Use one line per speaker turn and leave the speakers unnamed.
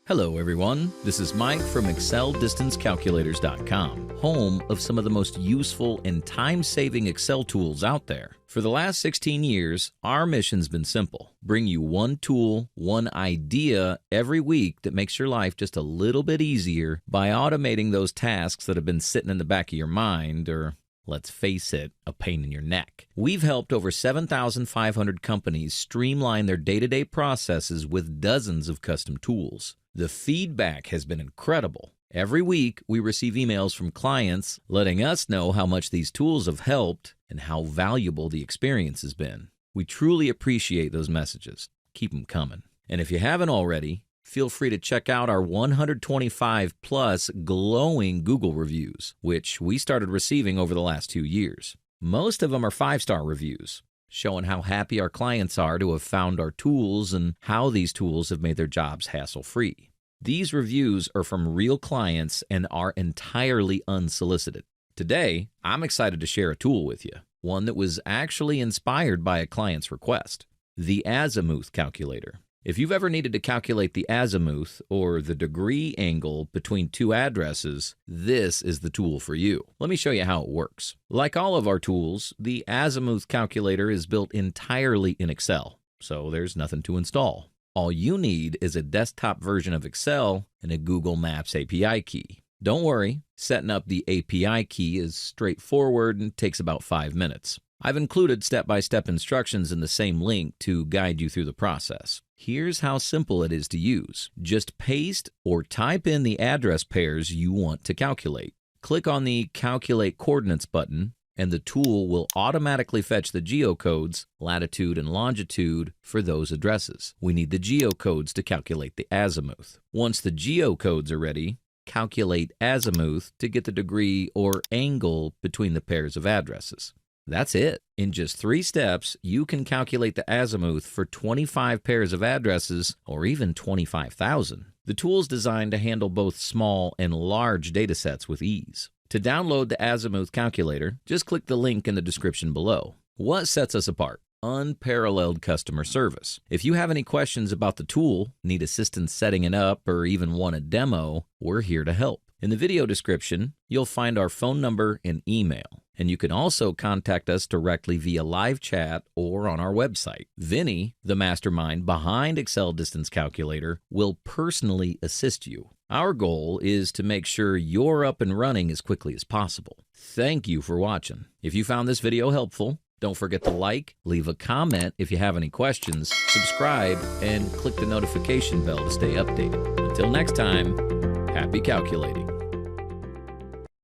Hello everyone, this is Mike from ExcelDistanceCalculators.com, home of some of the most useful and time-saving Excel tools out there. For the last 16 years, our mission's been simple. Bring you one tool, one idea every week that makes your life just a little bit easier by automating those tasks that have been sitting in the back of your mind, or let's face it, a pain in your neck. We've helped over 7,500 companies streamline their day-to-day processes with dozens of custom tools. The feedback has been incredible. Every week, we receive emails from clients letting us know how much these tools have helped and how valuable the experience has been. We truly appreciate those messages. Keep them coming. And if you haven't already, feel free to check out our 125-plus glowing Google reviews, which we started receiving over the last 2 years. Most of them are 5-star reviews, showing how happy our clients are to have found our tools and how these tools have made their jobs hassle-free. These reviews are from real clients and are entirely unsolicited. Today, I'm excited to share a tool with you, one that was actually inspired by a client's request, the Azimuth Calculator. If you've ever needed to calculate the azimuth, or the degree angle between two addresses, this is the tool for you. Let me show you how it works. Like all of our tools, the Azimuth Calculator is built entirely in Excel, so there's nothing to install. All you need is a desktop version of Excel and a Google Maps API key. Don't worry, setting up the API key is straightforward and takes about 5 minutes. I've included step-by-step instructions in the same link to guide you through the process. Here's how simple it is to use. Just paste or type in the address pairs you want to calculate. Click on the Calculate Coordinates button, and the tool will automatically fetch the geocodes, latitude and longitude, for those addresses. We need the geocodes to calculate the azimuth. Once the geocodes are ready, calculate azimuth to get the degree or angle between the pairs of addresses. That's it. In just 3 steps, you can calculate the azimuth for 25 pairs of addresses, or even 25,000. The tool's designed to handle both small and large datasets with ease. To download the Azimuth Calculator, just click the link in the description below. What sets us apart? Unparalleled customer service. If you have any questions about the tool, need assistance setting it up, or even want a demo, we're here to help. In the video description, you'll find our phone number and email, and you can also contact us directly via live chat or on our website. Vinny, the mastermind behind Excel Distance Calculator, will personally assist you. Our goal is to make sure you're up and running as quickly as possible. Thank you for watching. If you found this video helpful, don't forget to like, leave a comment if you have any questions, subscribe, and click the notification bell to stay updated. Until next time, happy calculating.